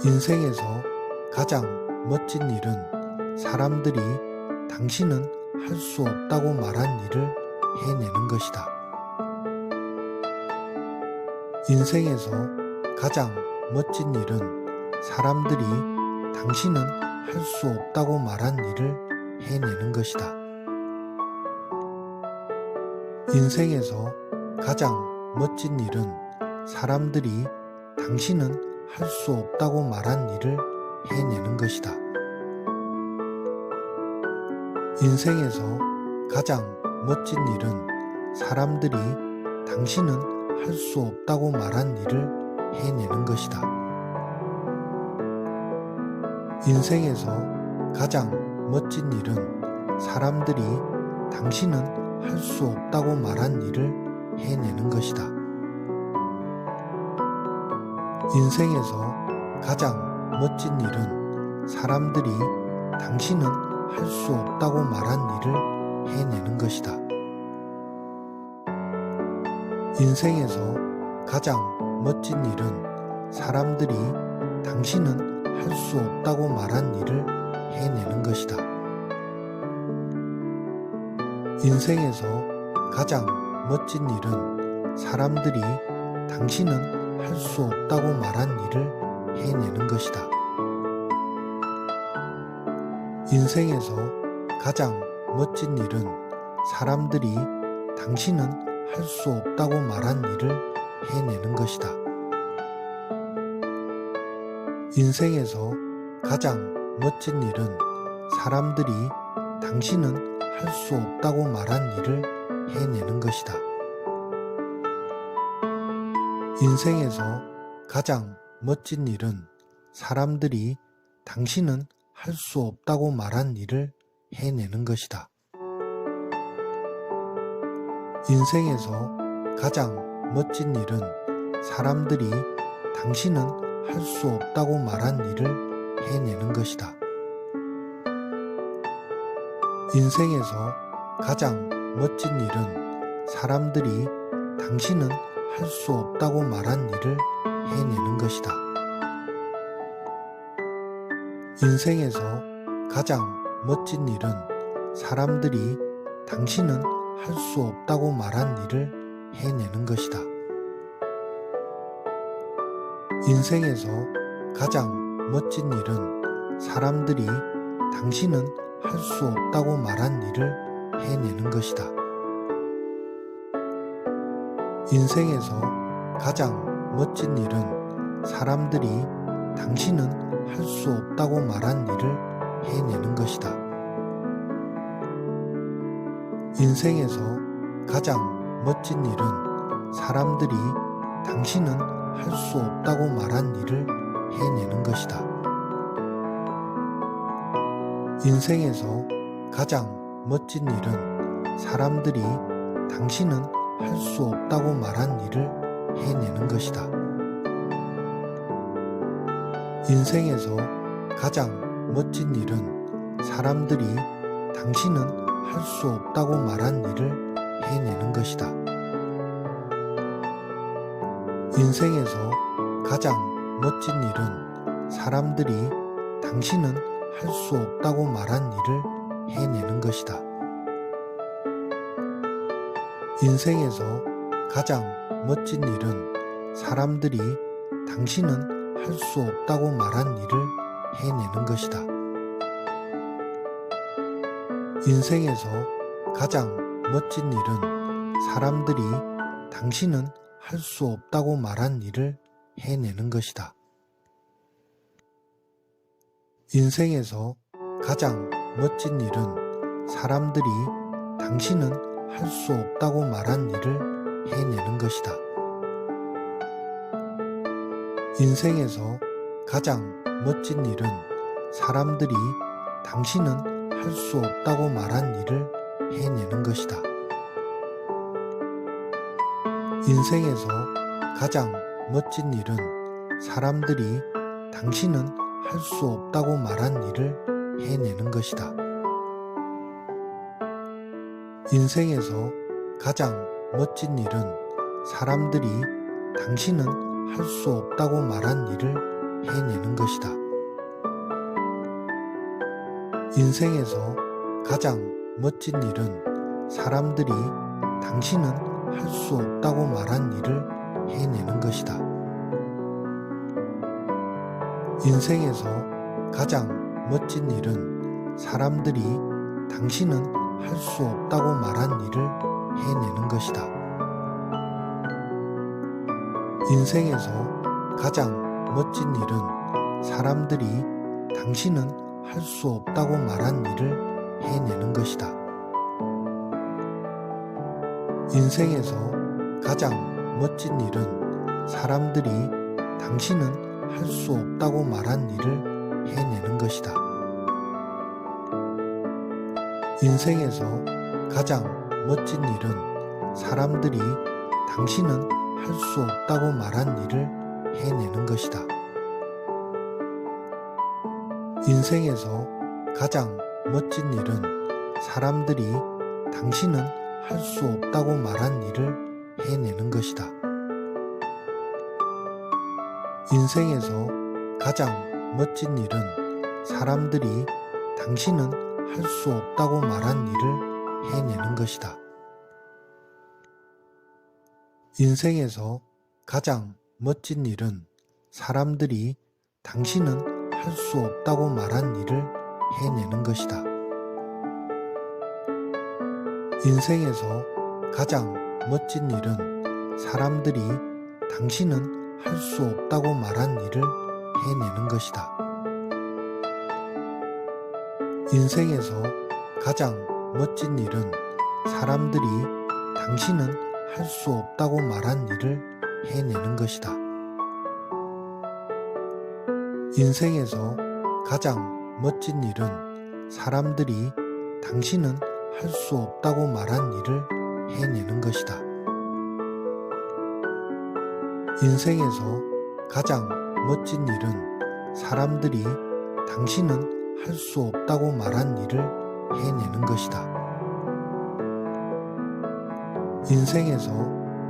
인생에서 가장 멋진 일은 사람들이 당신은 할 수 없다고 말한 일을 해내는 것이다. 인생에서 가장 멋진 일은 사람들이 당신은 할 수 없다고 말한 일을 해내는 것이다. 인생에서 가장 멋진 일은 사람들이 당신은 할 수 없다고 말한 일을 해내는 것이다. 인생에서 가장 멋진 일은 사람들이 당신은 할 수 없다고 말한 일을 해내는 것이다. 인생에서 가장 멋진 일은 사람들이 당신은 할 수 없다고 말한 일을 해내는 것이다. 인생에서 가장 멋진 일은 사람들이 당신은 할 수 없다고 말한 일을 해내는 것이다. 인생에서 가장 멋진 일은 사람들이 당신은 할 수 없다고 말한 일을 해내는 것이다. 인생에서 가장 멋진 일은 사람들이 당신은 할 수 없다고 말한 일을 해내는 것이다. 인생에서 가장 멋진 일은 사람들이 당신은 할 수 없다고 말한 일을 해내는 것이다. 인생에서 가장 멋진 일은 사람들이 당신은 할 수 없다고 말한 일을 해내는 것이다. 인생에서 가장 멋진 일은 사람들이 당신은 할 수 없다고 말한 일을 해내는 것이다. 인생에서 가장 멋진 일은 사람들이 당신은 할 수 없다고 말한 일을 해내는 것이다. 인생에서 가장 멋진 일은 사람들이 당신은 할 수 없다고 말한 일을 해내는 것이다. 인생에서 가장 멋진 일은 사람들이 당신은 할 수 없다고 말한 일을 해내는 것이다. 인생에서 가장 멋진 일은 사람들이 당신은 할 수 없다고 말한 일을 해내는 것이다. 인생에서 가장 멋진 일은 사람들이 당신은 할 수 없다고 말한 일을 해내는 것이다. 인생에서 가장 멋진 일은 사람들이 당신은 할 수 없다고 말한 일을 해내는 것이다. 인생에서 가장 멋진 일은 사람들이 당신은 할 수 없다고 말한 일을 해내는 것이다. 인생에서 가장 멋진 일은 사람들이 당신은 할 수 없다고 말한 일을 해내는 것이다. 인생에서 가장 멋진 일은 사람들이 당신은 할 수 없다고 말한 일을 해내는 것이다. 인생에서 가장 멋진 일은 사람들이 당신은 할 수 없다고 말한 일을 해내는 것이다. 인생에서 가장 멋진 일은 사람들이 당신은 할 수 없다고 말한 일을 해내는 것이다. 인생에서 가장 멋진 일은 사람들이 당신은 할 수 없다고 말한 일을 해내는 것이다. 인생에서 가장 멋진 일은 사람들이 당신은 할 수 없다고 말한 일을 해내는 것이다. 인생에서 가장 멋진 일은 사람들이 당신은 할 수 없다고 말한 일을 해내는 것이다. 인생에서 가장 멋진 일은 사람들이 당신은 할 수 없다고 말한 일을 해내는 것이다. 인생에서 가장 멋진 일은 사람들이 당신은 할 수 없다고 말한 일을 해내는 것이다. 인생에서 가장 멋진 일은 사람들이 당신은 할 수 없다고 말한 일을 해내는 것이다. 인생에서 가장 멋진 일은 사람들이 당신은 할 수 없다고 말한 일을 해내는 것이다. 인생에서 가장 멋진 일은 사람들이 당신은 할 수 없다고 말한 일을 해내는 것이다. 인생에서 가장 멋진 일은 사람들이 당신은 할 수 없다고 말한 일을 해내는 것이다. 인생에서 가장 멋진 일은 사람들이 당신은 할 수 없다고 말한 일을 해내는 것이다. 인생에서 가장 멋진 일은 사람들이 당신은 할 수 없다고 말한 일을 해내는 것이다. 인생에서 가장 멋진 일은 사람들이 당신은 할 수 없다고 말한 일을 해내는 것이다. 인생에서 가장 멋진 일은 사람들이 당신은 할 수 없다고 말한 일을 해내는 것이다. 인생에서 가장 멋진 일은 사람들이 당신은 할 수 없다고 말한 일을 해내는 것이다. 인생에서 가장 멋진 일은 사람들이 당신은 할 수 없다고 말한 일을 해내는 것이다. 인생에서 가장 멋진 일은 사람들이 당신은 할 수 없다고 말한 일을 해내는 것이다. 인생에서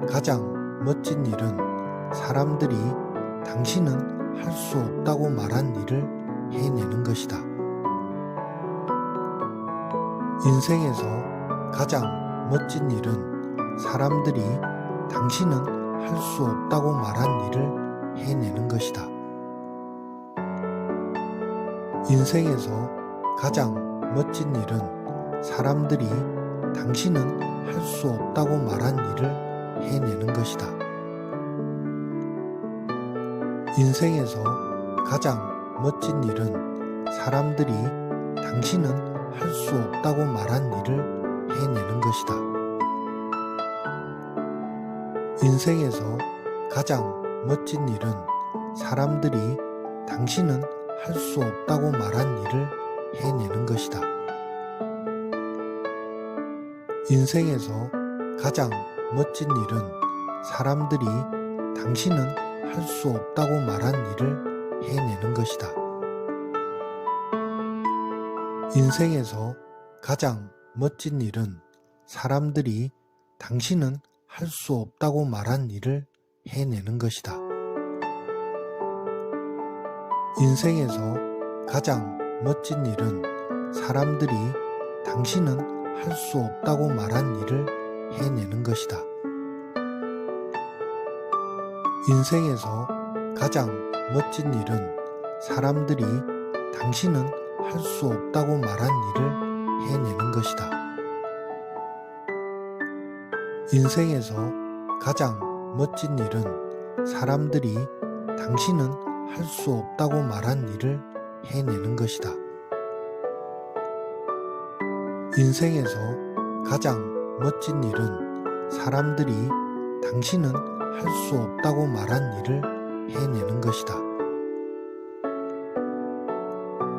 가장 멋진 일은 사람들이 당신은 할 수 없다고 말한 일을 해내는 것이다. 인생에서 가장 멋진 일은 사람들이 당신은 할 수 없다고 말한 일을 해내는 것이다. 인생에서 가장 멋진 일은 사람들이 당신은 할 수 없다고 말한 일을 해내는 것이다. 인생에서 가장 멋진 일은 사람들이 당신은 할 수 없다고 말한 일을 해내는 것이다. 인생에서 가장 멋진 일은 사람들이 당신은 할 수 없다고 말한 일을 해내는 것이다. 인생에서 가장 멋진 일은 사람들이 당신은 할 수 없다고 말한 일을 해내는 것이다. 인생에서 가장 멋진 일은 사람들이 당신은 할 수 없다고 말한 일을 해내는 것이다. 인생에서 가장 멋진 일은 사람들이 당신은 할 수 없다고 말한 일을 해내는 것이다. 인생에서 가장 멋진 일은 사람들이 당신은 할 수 없다고 말한 일을 해내는 것이다. 인생에서 가장 멋진 일은 사람들이 당신은 할 수 없다고 말한 일을 해내는 것이다. 인생에서 가장 멋진 일은 사람들이 당신은 할 수 없다고 말한 일을 해내는 것이다.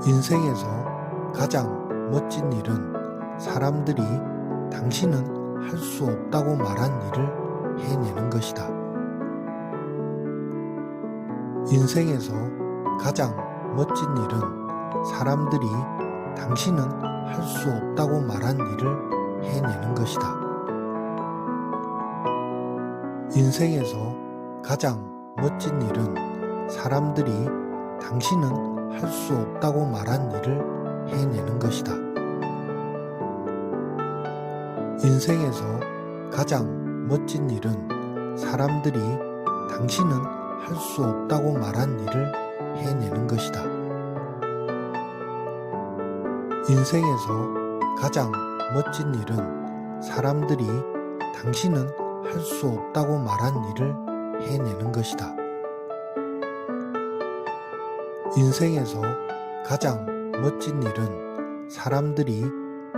인생에서 가장 멋진 일은 사람들이 당신은 할 수 없다고 말한 일을 해내는 것이다. 인생에서 가장 멋진 일은 사람들이 당신은 할 수 없다고 말한 일을 해내는 것이다. 인생에서 가장 멋진 일은 사람들이 당신은 할 수 없다고 말한 일을 해내는 것이다. 인생에서 가장 멋진 일은 사람들이 당신은 할 수 없다고 말한 일을 해내는 것이다. 인생에서 가장 멋진 일은 사람들이 당신은 할 수 없다고 말한 일을 해내는 것이다. 인생에서 가장 멋진 일은 사람들이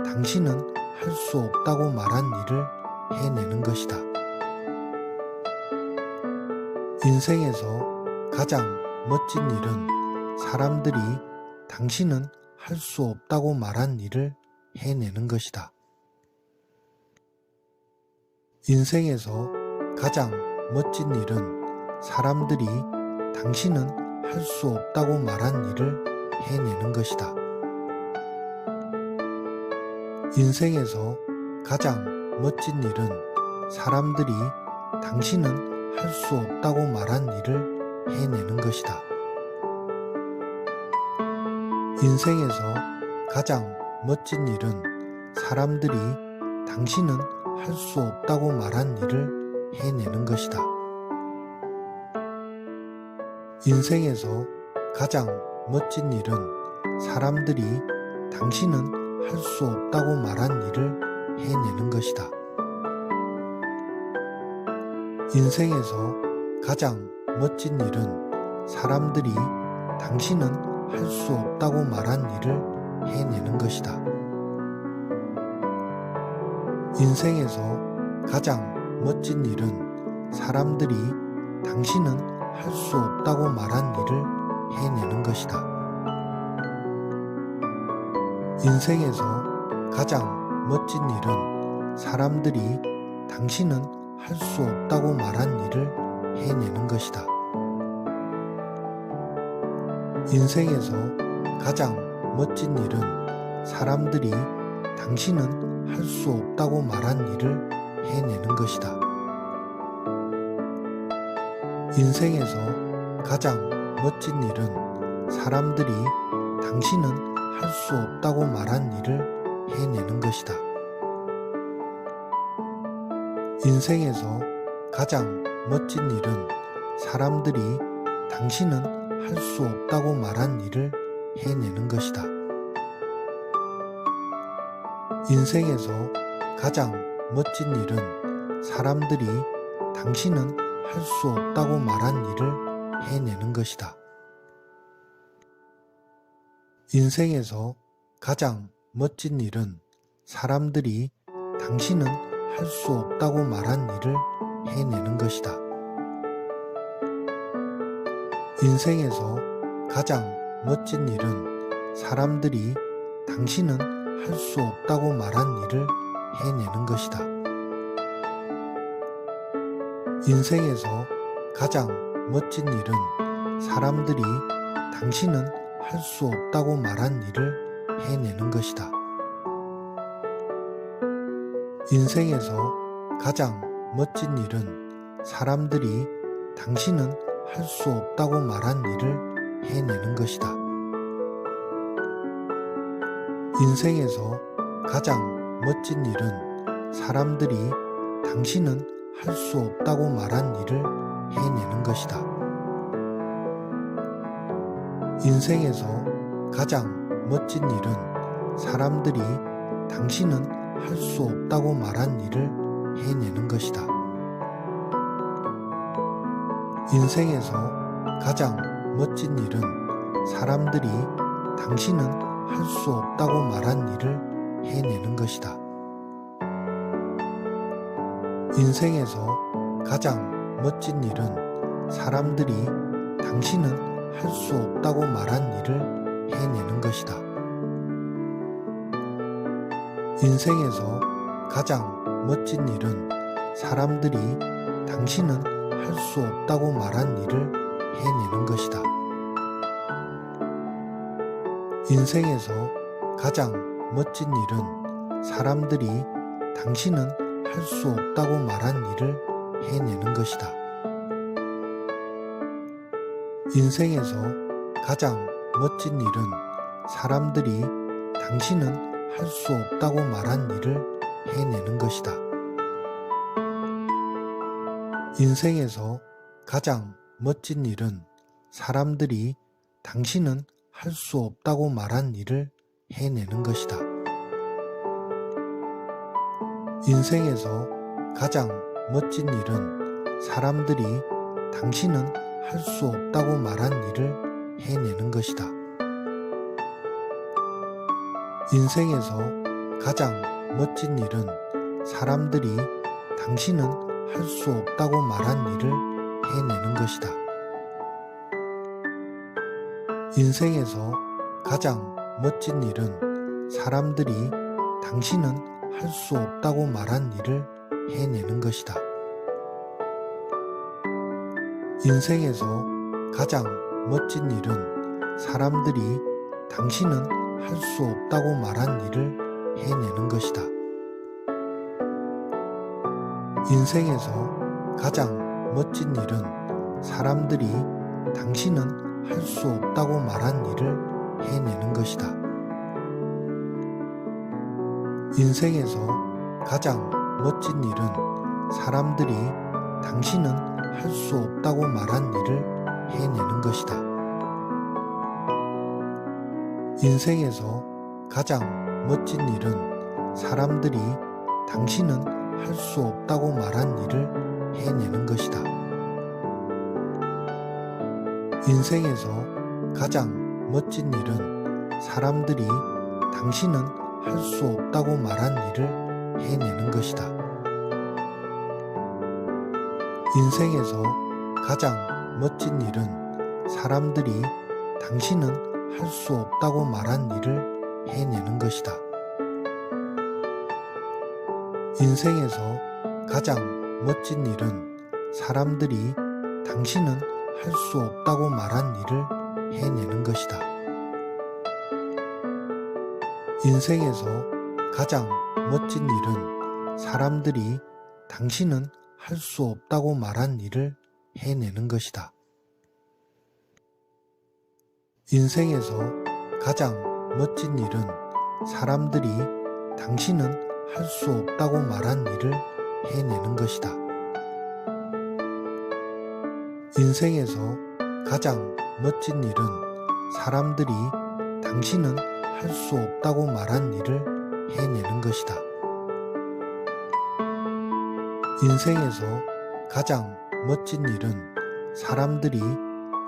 당신은 할 수 없다고 말한 일을 해내는 것이다. 인생에서 가장 멋진 일은 사람들이 당신은 할 수 없다고 말한 일을 해내는 것이다. 인생에서 가장 멋진 일은 사람들이 당신은 할 수 없다고 말한 일을 해내는 것이다. 인생에서 가장 멋진 일은 사람들이 당신은 할 수 없다고 말한 일을 해내는 것이다. 인생에서 가장 멋진 일은 사람들이 당신은 할 수 없다고 말한 일을 해내는 것이다. 인생에서 가장 멋진 일은 사람들이 당신은 할 수 없다고 말한 일을 해내는 것이다. 인생에서 가장 멋진 일은 사람들이 당신은 할 수 없다고 말한 일을 해내는 것이다. 인생에서 가장 멋진 일은 사람들이 당신은 할 수 없다고 말한 일을 해내는 것이다. 인생에서 가장 멋진 일은 사람들이 당신은 할 수 없다고 말한 일을 해내는 것이다. 인생에서 가장 멋진 일은 사람들이 당신은 할 수 없다고 말한 일을 해내는 것이다. 인생에서 가장 멋진 일은 사람들이 당신은 할 수 없다고 말한 일을 해내는 것이다. 인생에서 가장 멋진 일은 사람들이 당신은 할 수 없다고 말한 일을 해내는 것이다. 인생에서 가장 멋진 일은 사람들이 당신은 할 수 없다고 말한 일을 해내는 것이다. 인생에서 가장 멋진 일은 사람들이 당신은 할 수 없다고 말한 일을 해내는 것이다. 인생에서 가장 멋진 일은 사람들이 당신은 할 수 없다고 말한 일을 해내는 것이다. 인생에서 가장 멋진 일은 사람들이 당신은 할 수 없다고 말한 일을 해내는 것이다. 인생에서 가장 멋진 일은 사람들이 당신은 할 수 없다고 말한 일을 해내는 것이다. 인생에서 가장 멋진 일은 사람들이 당신은 할 수 없다고 말한 일을 해내는 것이다. 인생에서 가장 멋진 일은 사람들이 당신은 할 수 없다고 말한 일을 해내는 것이다. 인생에서 가장 멋진 일은 사람들이 당신은 할 수 없다고 말한 일을 해내는 것이다. 인생에서 가장 멋진 일은 사람들이 당신은 할 수 없다고 말한 일을 해내는 것이다. 인생에서 가장 멋진 일은 사람들이 당신은 할 수 없다고 말한 일을 해내는 것이다. 인생에서 가장 멋진 일은 사람들이 당신은 할 수 없다고 말한 일을 해내는 것이다. 인생에서 가장 멋진 일은 사람들이 당신은 할 수 없다고 말한 일을 해내는 것이다. 인생에서 가장 멋진 일은 사람들이 당신은 할 수 없다고 말한 일을 해내는 것이다. 인생에서 가장 멋진 일은 사람들이 당신은 할 수 없다고 말한 일을 해내는 것이다. 인생에서 가장 멋진 일은 사람들이 당신은 할 수 없다고 말한 일을 해내는 것이다. 인생에서 가장 멋진 일은 사람들이 당신은 할 수 없다고 말한 일을 해내는 것이다. 인생에서 가장 멋진 일은 사람들이 당신은 할 수 없다고 말한 일을 해내는 것이다. 인생에서 가장 멋진 일은 사람들이 당신은 할 수 없다고 말한 일을 해내는 것이다. 인생에서 가장 멋진 일은 사람들이 당신은 할 수 없다고 말한 일을 해내는 것이다. 인생에서 가장 멋진 일은 사람들이 당신은 할 수 없다고 말한 일을 해내는 것이다. 인생에서 가장 멋진 일은 사람들이 당신은 할 수 없다고 말한 일을 해내는 것이다. 인생에서 가장 멋진 일은 사람들이 당신은 할 수 없다고 말한 일을 해내는 것이다. 인생에서 가장 멋진 일은 사람들이 당신은 할 수 없다고 말한 일을 해내는 것이다. 인생에서 가장 멋진 일은 사람들이 당신은 할 수 없다고 말한 일을 해내는 것이다. 인생에서 가장 멋진 일은 사람들이 당신은 할 수 없다고 말한 일을 해내는 것이다. 인생에서 가장 멋진 일은 사람들이 당신은 할 수 없다고 말한 일을 해내는 것이다. 인생에서 가장 멋진 일은 사람들이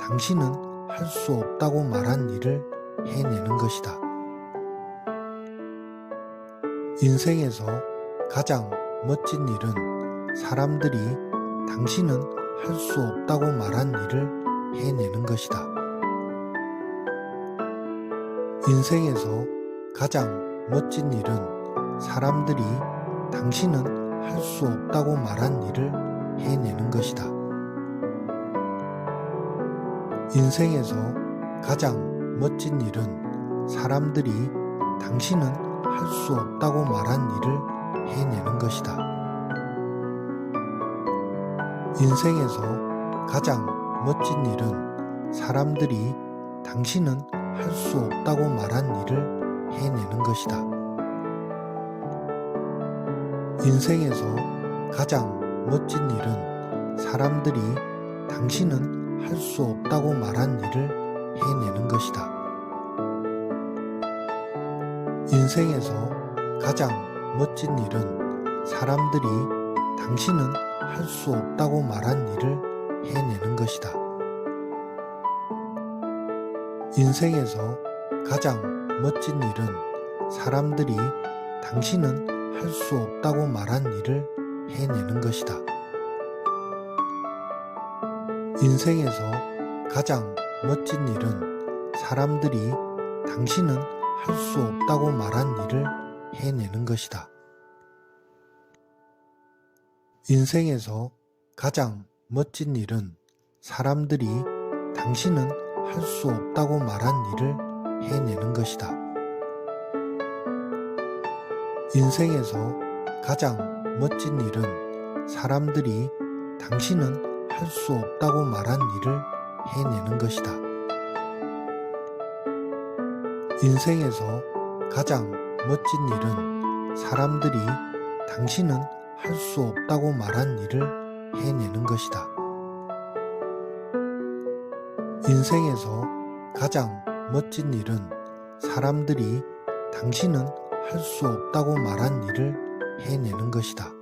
당신은 할 수 없다고 말한 일을 해내는 것이다. 인생에서 가장 멋진 일은 사람들이 당신은 할 수 없다고 말한 일을 해내는 것이다. 인생에서 가장 멋진 일은 사람들이 당신은 할 수 없다고 말한 일을 해내는 것이다. 인생에서 가장 멋진 일은 사람들이 당신은 할 수 없다고 말한 일을 해내는 것이다. 인생에서 가장 멋진 일은 사람들이 당신은 할 수 없다고 말한 일을 해내는 것이다. 인생에서 가장 멋진 일은 사람들이 당신은 할 수 없다고 말한 일을 해내는 것이다. 인생에서 가장 멋진 일은 사람들이 당신은 할 수 없다고 말한 일을 해내는 것이다. 인생에서 가장 멋진 일은 사람들이 당신은 할 수 없다고 말한 일을 해내는 것이다. 인생에서 가장 멋진 일은 사람들이 당신은 할 수 없다고 말한 일을 해내는 것이다. 인생에서 가장 멋진 일은 사람들이 당신은 할 수 없다고 말한 일을 해내는 것이다. 인생에서 가장 멋진 일은 사람들이 당신은 할 수 없다고 말한 일을 해내는 것이다. 인생에서 가장 멋진 일은 사람들이 당신은 할 수 없다고 말한 일을 해내는 것이다. 인생에서 가장 멋진 일은 사람들이 당신은 할 수 없다고 말한 일을 해내는 것이다.